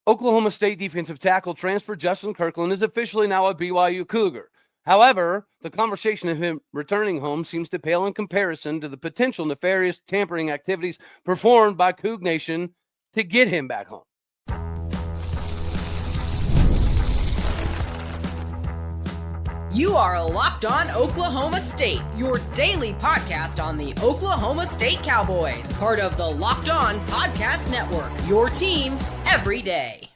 Oklahoma State defensive tackle transfer Justin Kirkland is officially now a BYU Cougar. However, the conversation of him returning home seems to pale in comparison to the potential nefarious tampering activities performed by Coug Nation to get him back home. You are Locked On Oklahoma State, your daily podcast on the Oklahoma State Cowboys, part of the Locked On Podcast Network, your team every day.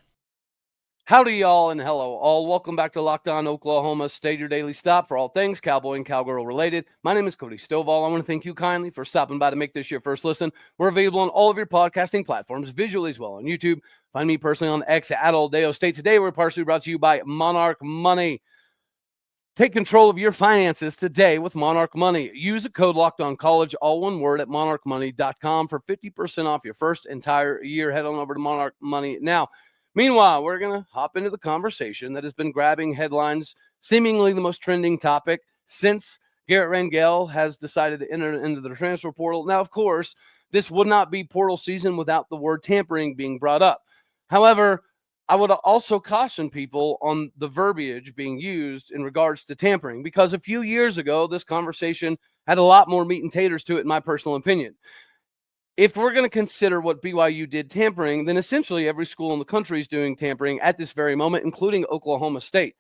Howdy, y'all, and hello, all. Welcome back to Locked On Oklahoma State, your daily stop for all things Cowboy and Cowgirl related. My name is Cody Stovall. I want to thank you kindly for stopping by to make this your first listen. We're available on all of your podcasting platforms, visually as well on YouTube. Find me personally on X at Aldeo State. Today, we're partially brought to you by Monarch Money. Take control of your finances today with Monarch Money. Use the code LOCKEDONCollege, all one word, at monarchmoney.com for 50% off your first entire year. Head on over to Monarch Money now. Meanwhile, we're going to hop into the conversation that has been grabbing headlines, seemingly the most trending topic since Garrett Rangel has decided to enter into the transfer portal. Now, of course, this would not be portal season without the word tampering being brought up. However, I would also caution people on the verbiage being used in regards to tampering, because a few years ago, this conversation had a lot more meat and taters to it, in my personal opinion. If we're going to consider what BYU did tampering, then essentially every school in the country is doing tampering at this very moment, including Oklahoma State,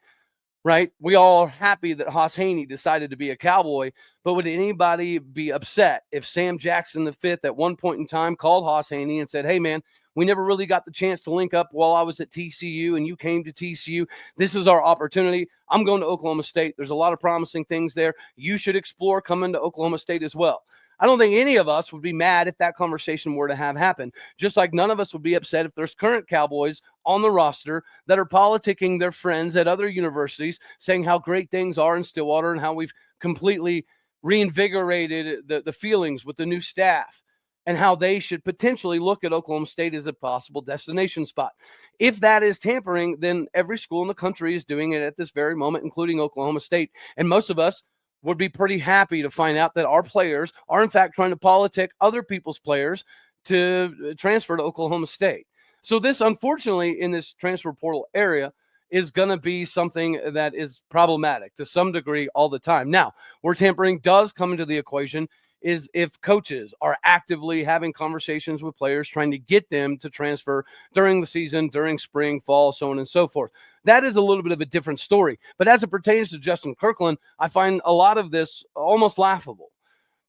right? We all are happy that Haas Haney decided to be a Cowboy, but would anybody be upset if Sam Jackson V at one point in time called Haas Haney and said, hey, man, we never really got the chance to link up while I was at TCU and you came to TCU. This is our opportunity. I'm going to Oklahoma State. There's a lot of promising things there. You should explore coming to Oklahoma State as well. I don't think any of us would be mad if that conversation were to have happened, just like none of us would be upset if there's current Cowboys on the roster that are politicking their friends at other universities, saying how great things are in Stillwater and how we've completely reinvigorated the feelings with the new staff, and how they should potentially look at Oklahoma State as a possible destination spot. If that is tampering, then every school in the country is doing it at this very moment, including Oklahoma State. And most of us would be pretty happy to find out that our players are, in fact, trying to politic other people's players to transfer to Oklahoma State. So this, unfortunately, in this transfer portal area, is going to be something that is problematic to some degree all the time. Now, where tampering does come into the equation is if coaches are actively having conversations with players, trying to get them to transfer during the season, during spring, fall, so on and so forth. That is a little bit of a different story. But as it pertains to Justin Kirkland, I find a lot of this almost laughable,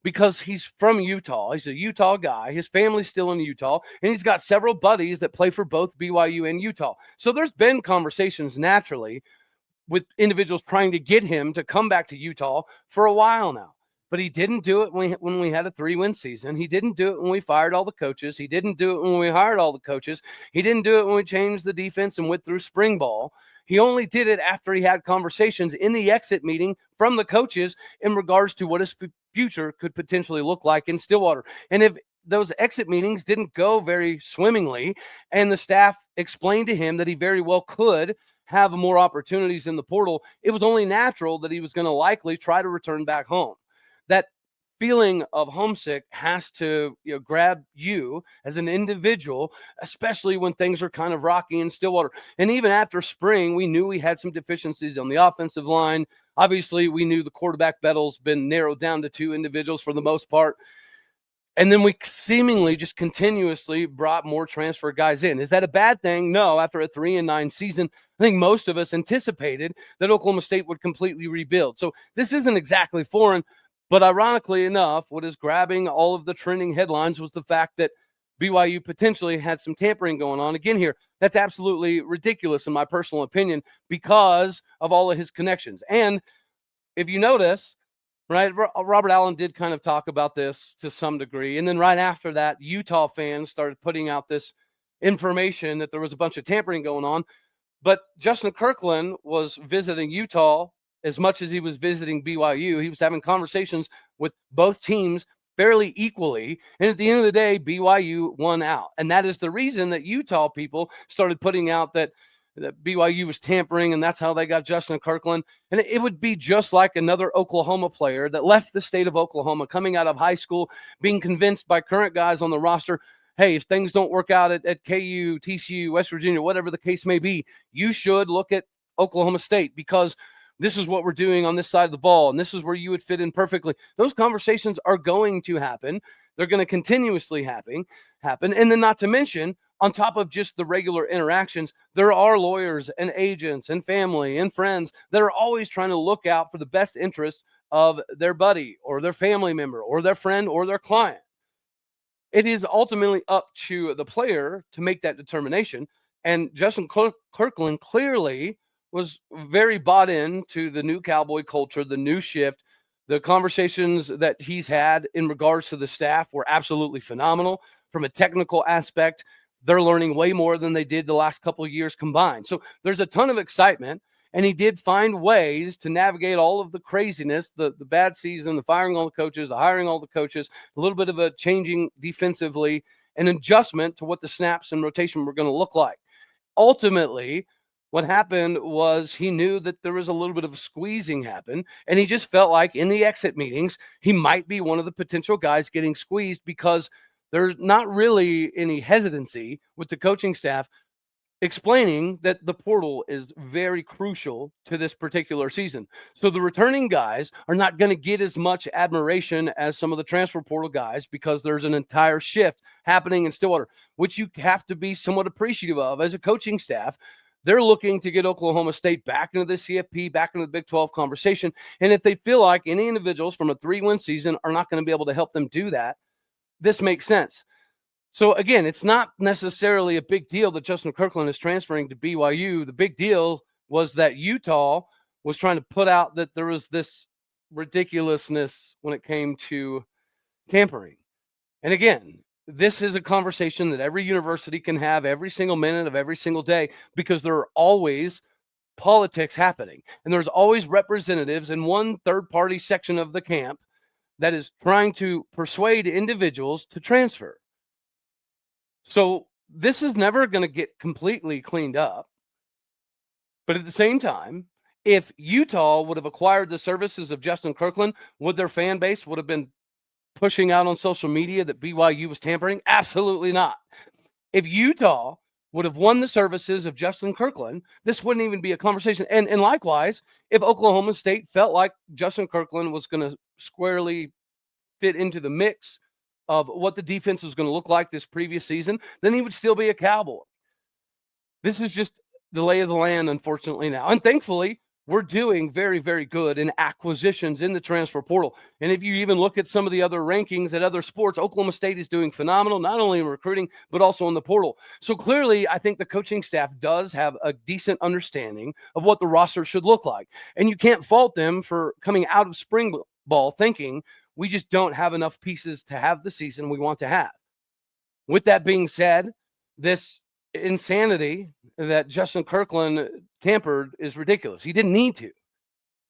because he's from Utah. He's a Utah guy. His family's still in Utah, and he's got several buddies that play for both BYU and Utah. So there's been conversations naturally with individuals trying to get him to come back to Utah for a while now. But he didn't do it when we had a 3-win season. He didn't do it when we fired all the coaches. He didn't do it when we hired all the coaches. He didn't do it when we changed the defense and went through spring ball. He only did it after he had conversations in the exit meeting from the coaches in regards to what his future could potentially look like in Stillwater. And if those exit meetings didn't go very swimmingly and the staff explained to him that he very well could have more opportunities in the portal, it was only natural that he was going to likely try to return back home. That feeling of homesick has to grab you as an individual, especially when things are kind of rocky in Stillwater. And even after spring, we knew we had some deficiencies on the offensive line. Obviously, we knew the quarterback battle's been narrowed down to 2 individuals for the most part. And then we seemingly just continuously brought more transfer guys in. Is that a bad thing? No. After a 3-9 season, I think most of us anticipated that Oklahoma State would completely rebuild. So this isn't exactly foreign. But ironically enough, what is grabbing all of the trending headlines was the fact that BYU potentially had some tampering going on. Again here, that's absolutely ridiculous in my personal opinion because of all of his connections. And if you notice, right, Robert Allen did kind of talk about this to some degree. And then right after that, Utah fans started putting out this information that there was a bunch of tampering going on. But Justin Kirkland was visiting Utah as much as he was visiting BYU. He was having conversations with both teams fairly equally. And at the end of the day, BYU won out. And that is the reason that Utah people started putting out that BYU was tampering, and that's how they got Justin Kirkland. And it would be just like another Oklahoma player that left the state of Oklahoma coming out of high school, being convinced by current guys on the roster, hey, if things don't work out at KU, TCU, West Virginia, whatever the case may be, you should look at Oklahoma State because this is what we're doing on this side of the ball, and this is where you would fit in perfectly. Those conversations are going to happen. They're going to continuously happen. And then not to mention, on top of just the regular interactions, there are lawyers and agents and family and friends that are always trying to look out for the best interest of their buddy or their family member or their friend or their client. It is ultimately up to the player to make that determination. And Justin Kirkland clearly was very bought into the new Cowboy culture, the new shift. The conversations that he's had in regards to the staff were absolutely phenomenal. From a technical aspect, they're learning way more than they did the last couple of years combined. So there's a ton of excitement, and he did find ways to navigate all of the craziness, the bad season, the firing all the coaches, the hiring all the coaches, a little bit of a changing defensively, an adjustment to what the snaps and rotation were going to look like. Ultimately, what happened was he knew that there was a little bit of squeezing happen, and he just felt like in the exit meetings, he might be one of the potential guys getting squeezed because there's not really any hesitancy with the coaching staff explaining that the portal is very crucial to this particular season. So the returning guys are not going to get as much admiration as some of the transfer portal guys because there's an entire shift happening in Stillwater, which you have to be somewhat appreciative of as a coaching staff. They're looking to get Oklahoma State back into the CFP, back into the Big 12 conversation. And if they feel like any individuals from a 3-win season are not going to be able to help them do that, this makes sense. So, again, it's not necessarily a big deal that Justin Kirkland is transferring to BYU. The big deal was that Utah was trying to put out that there was this ridiculousness when it came to tampering. And, again, this is a conversation that every university can have every single minute of every single day because there are always politics happening. And there's always representatives in one third-party section of the camp that is trying to persuade individuals to transfer. So this is never going to get completely cleaned up. But at the same time, if Utah would have acquired the services of Justin Kirkland, would their fan base would have been pushing out on social media that BYU was tampering? Absolutely not. If Utah would have won the services of Justin Kirkland, this wouldn't even be a conversation. And likewise, if Oklahoma State felt like Justin Kirkland was going to squarely fit into the mix of what the defense was going to look like this previous season, then he would still be a Cowboy. This is just the lay of the land, unfortunately, now. And thankfully, we're doing very, very good in acquisitions in the transfer portal. And if you even look at some of the other rankings at other sports, Oklahoma State is doing phenomenal, not only in recruiting, but also in the portal. So clearly, I think the coaching staff does have a decent understanding of what the roster should look like. And you can't fault them for coming out of spring ball thinking, we just don't have enough pieces to have the season we want to have. With that being said, this insanity that Justin Kirkland tampered is ridiculous. He didn't need to.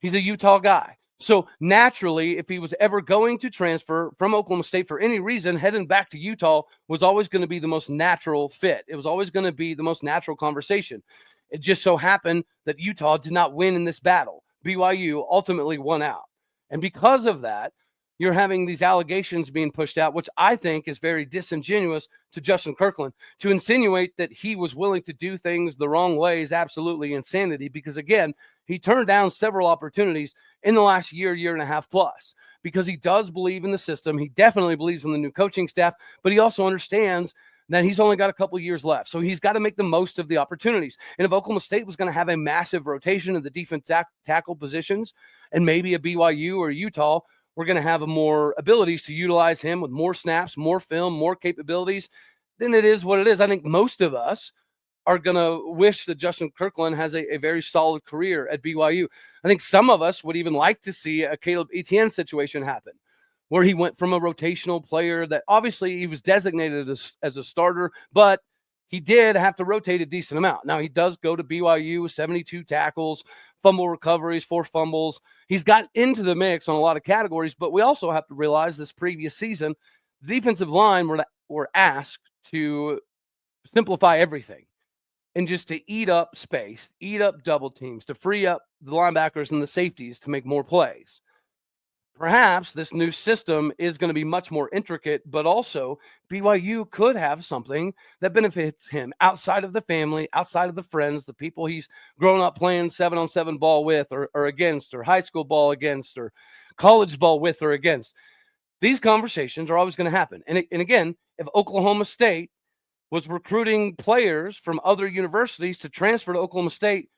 He's a Utah guy. So naturally, if he was ever going to transfer from Oklahoma State for any reason, heading back to Utah was always going to be the most natural fit. It was always going to be the most natural conversation. It just so happened that Utah did not win in this battle. BYU ultimately won out. And because of that, you're having these allegations being pushed out, which I think is very disingenuous to Justin Kirkland. To insinuate that he was willing to do things the wrong way is absolutely insanity because, again, he turned down several opportunities in the last year and a half plus because he does believe in the system. He definitely believes in the new coaching staff, but he also understands that he's only got a couple of years left. So he's got to make the most of the opportunities. And if Oklahoma State was going to have a massive rotation of the defense tackle positions and maybe a BYU or Utah, we're going to have more abilities to utilize him with more snaps, more film, more capabilities, then it is what it is. I think most of us are going to wish that Justin Kirkland has a very solid career at BYU. I think some of us would even like to see a Caleb Etienne situation happen, where he went from a rotational player that obviously he was designated as a starter, but he did have to rotate a decent amount. Now, he does go to BYU with 72 tackles, fumble recoveries, 4 fumbles. He's got into the mix on a lot of categories, but we also have to realize this previous season, the defensive line were asked to simplify everything and just to eat up space, eat up double teams, to free up the linebackers and the safeties to make more plays. perhaps this new system is going to be much more intricate, but also BYU could have something that benefits him outside of the family, outside of the friends, the people he's grown up playing 7-on-7 ball with or against, or high school ball against, or college ball with or against. These conversations are always going to happen. And again, if Oklahoma State was recruiting players from other universities to transfer to Oklahoma State,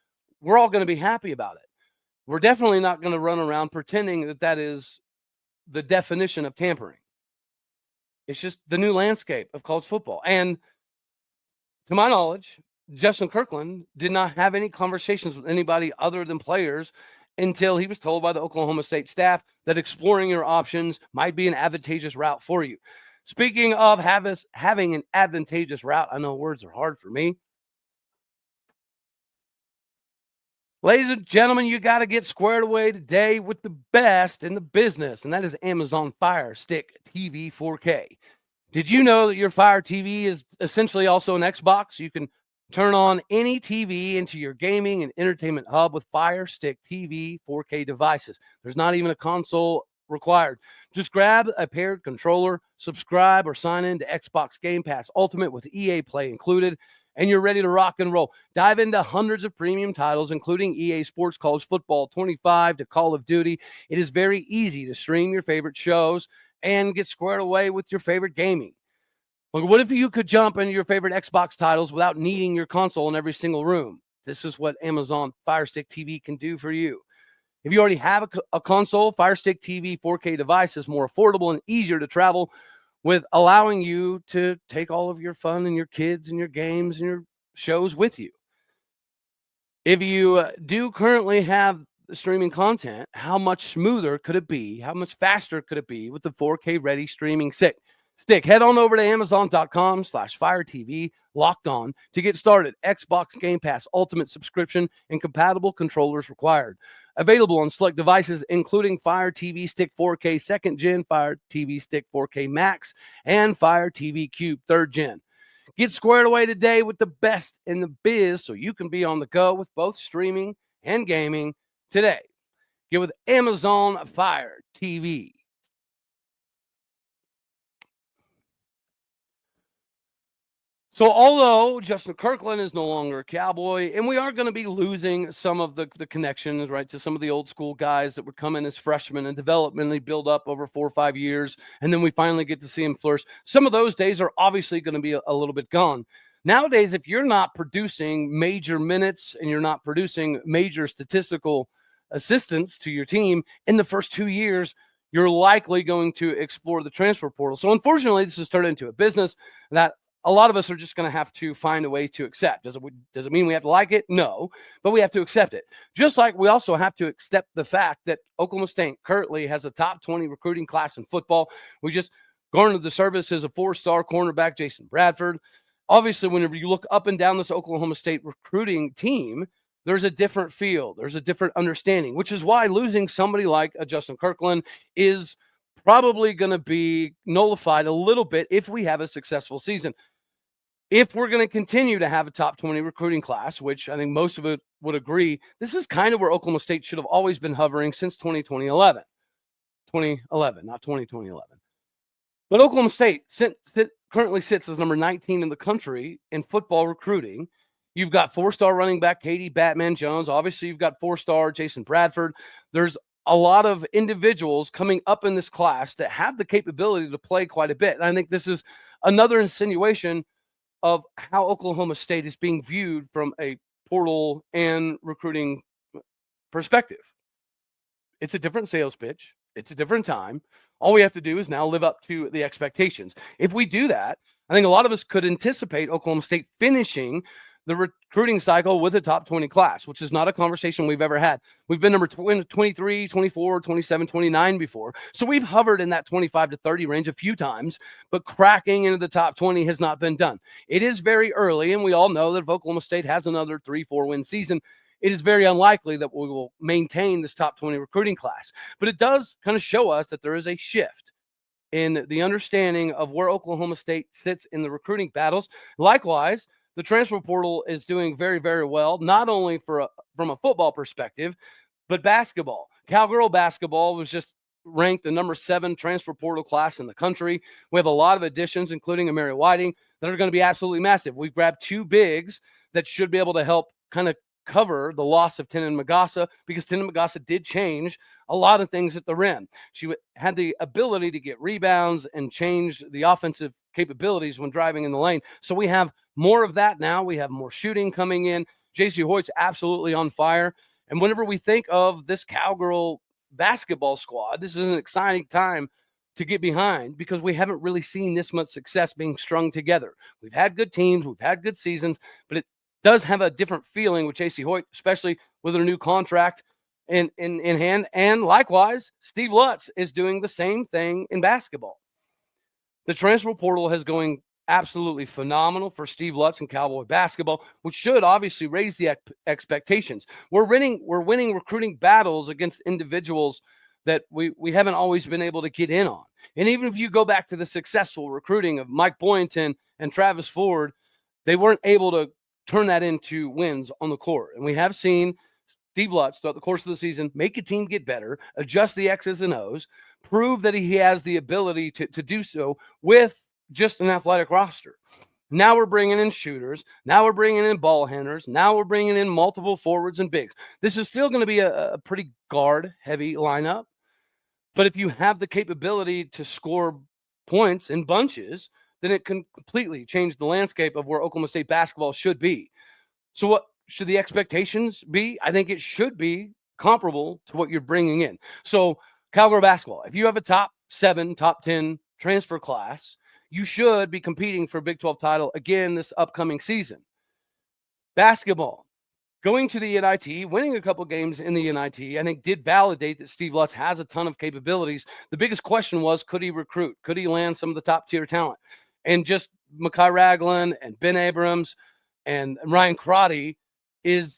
we're all going to be happy about it. We're definitely not going to run around pretending that that is the definition of tampering. It's just the new landscape of college football. And to my knowledge, Justin Kirkland did not have any conversations with anybody other than players until he was told by the Oklahoma State staff that exploring your options might be an advantageous route for you. Speaking of having an advantageous route, I know words are hard for me. Ladies and gentlemen, you got to get squared away today with the best in the business, and that is Amazon Fire Stick TV 4K. Did you know that your Fire TV is essentially also an Xbox? You can turn on any TV into your gaming and entertainment hub with Fire Stick TV 4K devices. There's not even a console required. Just grab a paired controller, subscribe or sign in to Xbox Game Pass Ultimate with EA Play included, and you're ready to rock and roll. Dive into hundreds of premium titles, including EA Sports College Football 25 to Call of Duty. It is very easy to stream your favorite shows and get squared away with your favorite gaming. Like, what if you could jump into your favorite Xbox titles without needing your console in every single room? This is what Amazon Fire Stick TV can do for you. If you already have a console, Fire Stick TV 4K device is more affordable and easier to travel with, allowing you to take all of your fun and your kids and your games and your shows with you. If you do currently have streaming content, how much smoother could it be? How much faster could it be with the 4K ready streaming stick? Head on over to Amazon.com/Fire TV Locked On to get started. Xbox Game Pass Ultimate subscription and compatible controllers required. Available on select devices, including Fire TV Stick 4K 2nd Gen, Fire TV Stick 4K Max, and Fire TV Cube 3rd Gen. Get squared away today with the best in the biz so you can be on the go with both streaming and gaming today. Get with Amazon Fire TV. So although Justin Kirkland is no longer a Cowboy, and we are going to be losing some of the connections, right, to some of the old school guys that would come in as freshmen and developmentally build up over 4 or 5 years, and then we finally get to see him flourish. Some of those days are obviously going to be a little bit gone. Nowadays, if you're not producing major minutes and you're not producing major statistical assistance to your team in the first 2 years, you're likely going to explore the transfer portal. So unfortunately, this has turned into a business that a lot of us are just going to have to find a way to accept. Does it mean we have to like it? No, but we have to accept it. Just like we also have to accept the fact that Oklahoma State currently has a top 20 recruiting class in football. We just garnered the services of 4-star cornerback Jason Bradford. Obviously, whenever you look up and down this Oklahoma State recruiting team, there's a different feel. There's a different understanding, which is why losing somebody like a Justin Kirkland is probably going to be nullified a little bit if we have a successful season. If we're going to continue to have a top 20 recruiting class, which I think most of it would agree, this is kind of where Oklahoma State should have always been hovering since 2011. 2011, not 2011. But Oklahoma State currently sits as number 19 in the country in football recruiting. You've got 4-star running back Katie Batman Jones. Obviously, you've got 4-star Jason Bradford. There's a lot of individuals coming up in this class that have the capability to play quite a bit. And I think this is another insinuation of how Oklahoma State is being viewed from a portal and recruiting perspective. It's a different sales pitch. It's a different time. All we have to do is now live up to the expectations. If we do that, I think a lot of us could anticipate Oklahoma State finishing the recruiting cycle with a top 20 class, which is not a conversation we've ever had. We've been number 23, 24, 27, 29 before. So we've hovered in that 25 to 30 range a few times, but cracking into the top 20 has not been done. It is very early, and we all know that if Oklahoma State has another 3-4 win season, it is very unlikely that we will maintain this top 20 recruiting class. But it does kind of show us that there is a shift in the understanding of where Oklahoma State sits in the recruiting battles. Likewise, the transfer portal is doing very, very well, not only from a football perspective, but basketball. Cowgirl basketball was just ranked the number 7 transfer portal class in the country. We have a lot of additions, including Amari Whiting, that are going to be absolutely massive. We've grabbed 2 bigs that should be able to help kind of cover the loss of Tenon Magassa, because Tenon Magassa did change a lot of things at the rim. She had the ability to get rebounds and change the offensive capabilities when driving in the lane. So we have more of that now. We have more shooting coming in. JC Hoyt's absolutely on fire. And whenever we think of this Cowgirl basketball squad, this is an exciting time to get behind, because we haven't really seen this much success being strung together. We've had good teams, we've had good seasons, but it does have a different feeling with JC Hoyt, especially with her new contract in hand. And likewise, Steve Lutz is doing the same thing in basketball. The transfer portal has going absolutely phenomenal for Steve Lutz and Cowboy basketball, which should obviously raise the expectations. We're winning recruiting battles against individuals that we haven't always been able to get in on. And even if you go back to the successful recruiting of Mike Boynton and Travis Ford, they weren't able to turn that into wins on the court. And we have seen Steve Lutz throughout the course of the season make a team get better, adjust the X's and O's, prove that he has the ability to do so with just an athletic roster. Now we're bringing in shooters. Now we're bringing in ball handlers. Now we're bringing in multiple forwards and bigs. This is still going to be a pretty guard-heavy lineup. But if you have the capability to score points in bunches, then it can completely change the landscape of where Oklahoma State basketball should be. So what should the expectations be? I think it should be comparable to what you're bringing in. So Cowgirl basketball, if you have a top 7, top 10 transfer class, you should be competing for a Big 12 title again this upcoming season. Basketball, going to the NIT, winning a couple games in the NIT, I think did validate that Steve Lutz has a ton of capabilities. The biggest question was, could he recruit? Could he land some of the top tier talent? And just Makai Ragland and Ben Abrams and Ryan Crotty is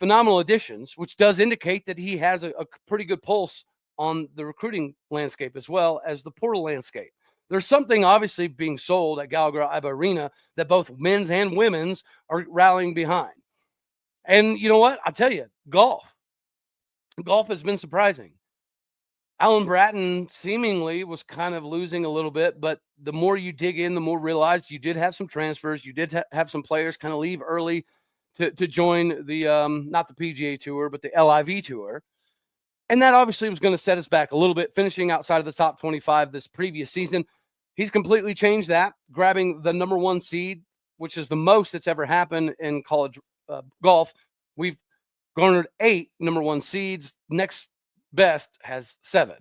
phenomenal additions, which does indicate that he has a pretty good pulse on the recruiting landscape as well as the portal landscape. There's something obviously being sold at Gallagher Iba Arena that both men's and women's are rallying behind. And you know what? I'll tell you, golf has been surprising. Alan Bratton seemingly was kind of losing a little bit, but the more you dig in, the more realized you did have some transfers. You did have some players kind of leave early to join the, not the PGA Tour, but the LIV Tour. And that obviously was going to set us back a little bit, finishing outside of the top 25 this previous season. He's completely changed that, grabbing the number 1 seed, which is the most that's ever happened in college golf. We've garnered 8 number 1 seeds. Next best has 7.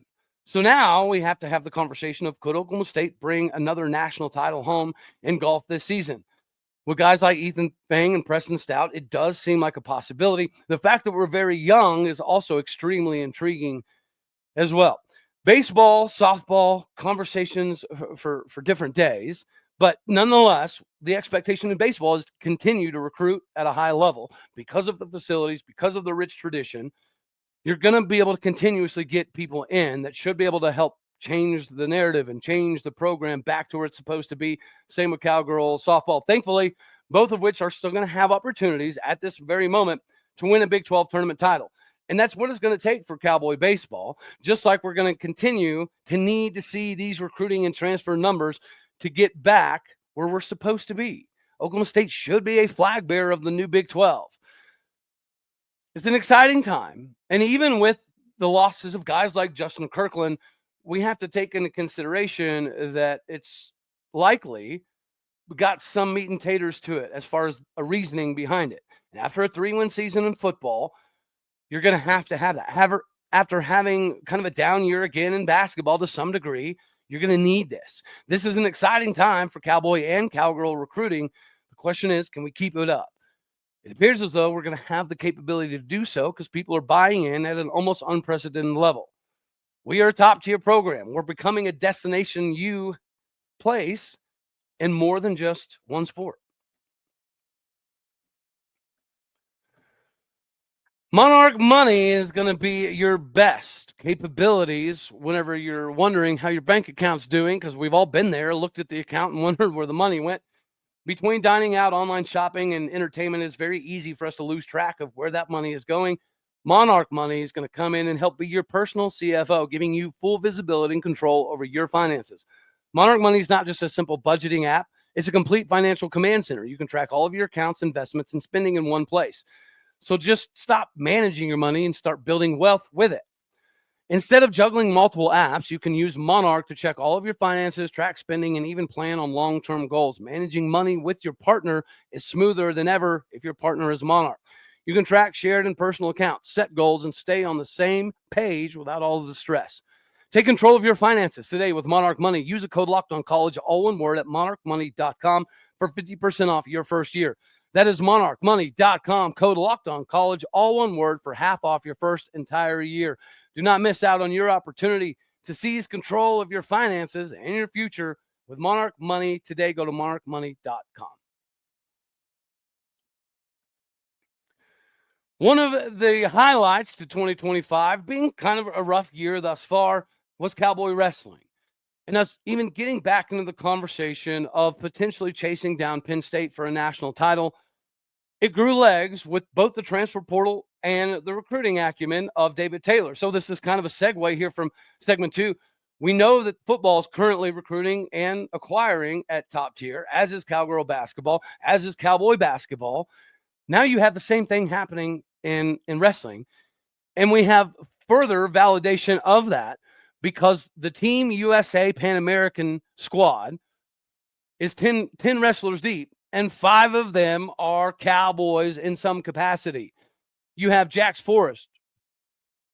So now we have to have the conversation of, could Oklahoma State bring another national title home in golf this season? With guys like Ethan Fang and Preston Stout, it does seem like a possibility. The fact that we're very young is also extremely intriguing as well. Baseball, softball, conversations for different days. But nonetheless, the expectation in baseball is to continue to recruit at a high level because of the facilities, because of the rich tradition. You're going to be able to continuously get people in that should be able to help change the narrative and change the program back to where it's supposed to be. Same with Cowgirl softball. Thankfully, both of which are still going to have opportunities at this very moment to win a Big 12 tournament title. And that's what it's going to take for Cowboy baseball, just like we're going to continue to need to see these recruiting and transfer numbers to get back where we're supposed to be. Oklahoma State should be a flag bearer of the new Big 12. It's an exciting time. And even with the losses of guys like Justin Kirkland, we have to take into consideration that it's likely got some meat and taters to it as far as a reasoning behind it. And after a 3-win season in football, you're going to have that. After having kind of a down year again in basketball to some degree, you're going to need this. This is an exciting time for Cowboy and Cowgirl recruiting. The question is, can we keep it up? It appears as though we're going to have the capability to do so because people are buying in at an almost unprecedented level. We are a top-tier program. We're becoming a Destination U place in more than just one sport. Monarch Money is going to be your best capabilities whenever you're wondering how your bank account's doing, because we've all been there, looked at the account and wondered where the money went. Between dining out, online shopping, and entertainment, it's very easy for us to lose track of where that money is going. Monarch Money is going to come in and help be your personal CFO, giving you full visibility and control over your finances. Monarch Money is not just a simple budgeting app. It's a complete financial command center. You can track all of your accounts, investments, and spending in one place. So just stop managing your money and start building wealth with it. Instead of juggling multiple apps, you can use Monarch to check all of your finances, track spending, and even plan on long-term goals. Managing money with your partner is smoother than ever if your partner is Monarch. You can track shared and personal accounts, set goals, and stay on the same page without all of the stress. Take control of your finances today with Monarch Money. Use the code LOCKEDONCollege, all one word, at monarchmoney.com for 50% off your first year. That is monarchmoney.com, code LOCKEDONCollege, all one word, for half off your first entire year. Do not miss out on your opportunity to seize control of your finances and your future with Monarch Money today. Go to monarchmoney.com. One of the highlights to 2025, being kind of a rough year thus far, was Cowboy wrestling. And us even getting back into the conversation of potentially chasing down Penn State for a national title. It grew legs with both the transfer portal and the recruiting acumen of David Taylor. So this is kind of a segue here from segment 2. We know that football is currently recruiting and acquiring at top tier, as is Cowgirl basketball, as is Cowboy basketball. Now you have the same thing happening in wrestling. And we have further validation of that because the Team USA Pan American squad is 10 wrestlers deep, and 5 of them are Cowboys in some capacity. You have Jax Forrest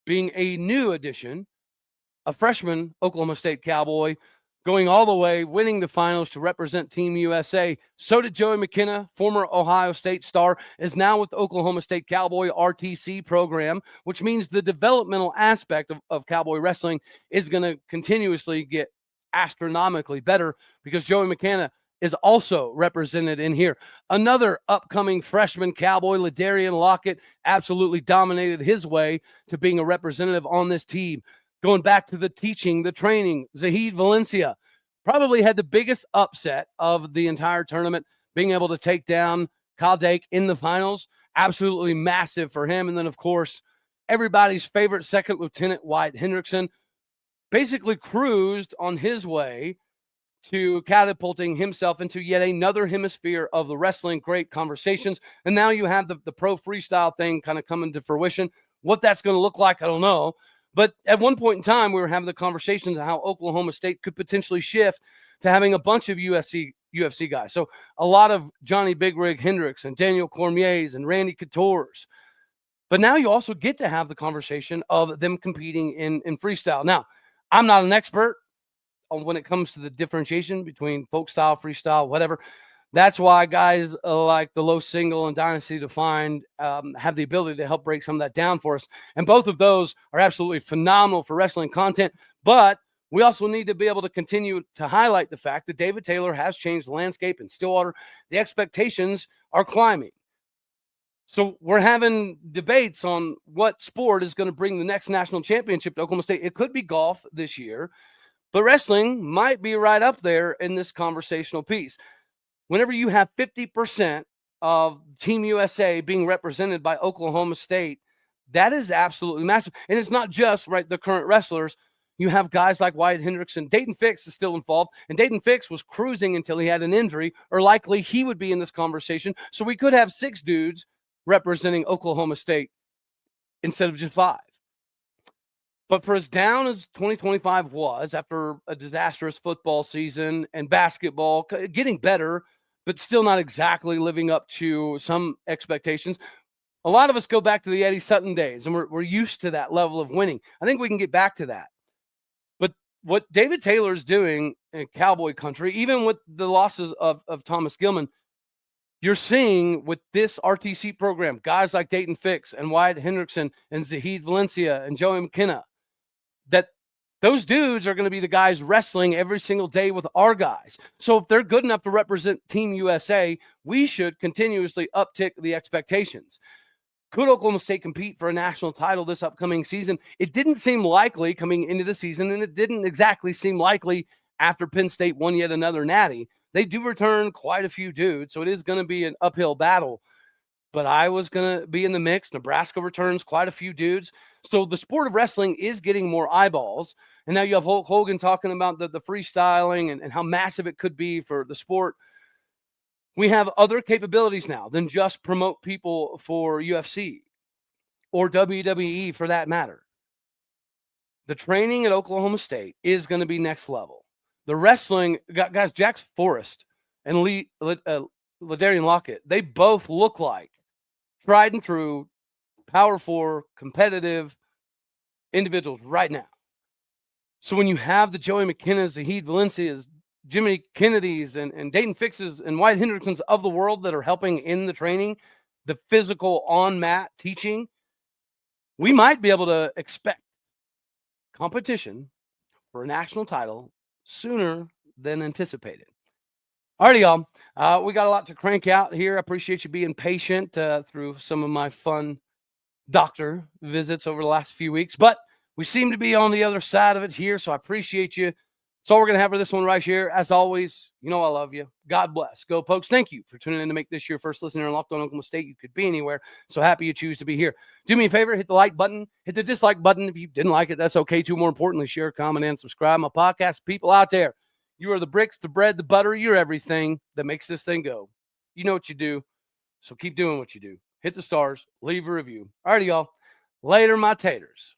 being a new addition, a freshman Oklahoma State Cowboy, going all the way, winning the finals to represent Team USA. So did Joey McKenna, former Ohio State star, is now with the Oklahoma State Cowboy RTC program, which means the developmental aspect of Cowboy wrestling is going to continuously get astronomically better because Joey McKenna is also represented in here. Another upcoming freshman Cowboy, Ladarian Lockett, absolutely dominated his way to being a representative on this team. Going back to the teaching, the training, Zahid Valencia probably had the biggest upset of the entire tournament, being able to take down Kyle Dake in the finals. Absolutely massive for him. And then, of course, everybody's favorite second lieutenant, Wyatt Hendrickson, basically cruised on his way to catapulting himself into yet another hemisphere of the wrestling great conversations. And now you have the pro freestyle thing kind of coming to fruition. What that's going to look like, I don't know. But at one point in time, we were having the conversations of how Oklahoma State could potentially shift to having a bunch of UFC guys. So a lot of Johnny Big Rig Hendricks and Daniel Cormier's and Randy Couture's. But now you also get to have the conversation of them competing in freestyle. Now, I'm not an expert on when it comes to the differentiation between folk style, freestyle, whatever. That's why guys like the Low Single and Dynasty Defined have the ability to help break some of that down for us. And both of those are absolutely phenomenal for wrestling content. But we also need to be able to continue to highlight the fact that David Taylor has changed the landscape in Stillwater. The expectations are climbing. So we're having debates on what sport is going to bring the next national championship to Oklahoma State. It could be golf this year, but wrestling might be right up there in this conversational piece. Whenever you have 50% of Team USA being represented by Oklahoma State, that is absolutely massive. And it's not just, right, the current wrestlers. You have guys like Wyatt Hendrickson. Dayton Fix is still involved, and Dayton Fix was cruising until he had an injury, or likely he would be in this conversation. So we could have 6 dudes representing Oklahoma State instead of just 5. But for as down as 2025 was, after a disastrous football season and basketball getting better, but still not exactly living up to some expectations, a lot of us go back to the Eddie Sutton days, and we're used to that level of winning. I think we can get back to that. But what David Taylor is doing in Cowboy country, even with the losses of Thomas Gilman, you're seeing with this RTC program, guys like Dayton Fix and Wyatt Hendrickson and Zahid Valencia and Joey McKenna, that those dudes are going to be the guys wrestling every single day with our guys. So if they're good enough to represent Team USA, we should continuously uptick the expectations. Could Oklahoma State compete for a national title this upcoming season? It didn't seem likely coming into the season, and it didn't exactly seem likely after Penn State won yet another natty. They do return quite a few dudes, so it is going to be an uphill battle. but Iowa's going to be in the mix. Nebraska returns quite a few dudes. So the sport of wrestling is getting more eyeballs. And now you have Hulk Hogan talking about the freestyling and how massive it could be for the sport. We have other capabilities now than just promote people for UFC or WWE for that matter. The training at Oklahoma State is going to be next level. The wrestling, guys, Jack Forrest and Ladarian Lockett, they both look like tried and true, Power 4, competitive individuals right now. So when you have the Joey McKennas, the Heath Valencias, Jimmy Kennedys, and Dayton Fixes and Wyatt Hendricksons of the world that are helping in the training, the physical on-mat teaching, we might be able to expect competition for a national title sooner than anticipated. All right, y'all. We got a lot to crank out here. I appreciate you being patient through some of my fun doctor visits over the last few weeks, but we seem to be on the other side of it here, so I appreciate you. That's all we're going to have for this one right here. As always, you know I love you. God bless. Go Pokes. Thank you for tuning in to make this your first listener in Locked On Oklahoma State. You could be anywhere, so happy you choose to be here. Do me a favor, hit the like button, hit the dislike button. If you didn't like it, that's okay too. More importantly, share, comment, and subscribe. My podcast, people out there, you are the bricks, the bread, the butter. You're everything that makes this thing go. You know what you do, so keep doing what you do. Hit the stars, leave a review. All righty, y'all. Later, my taters.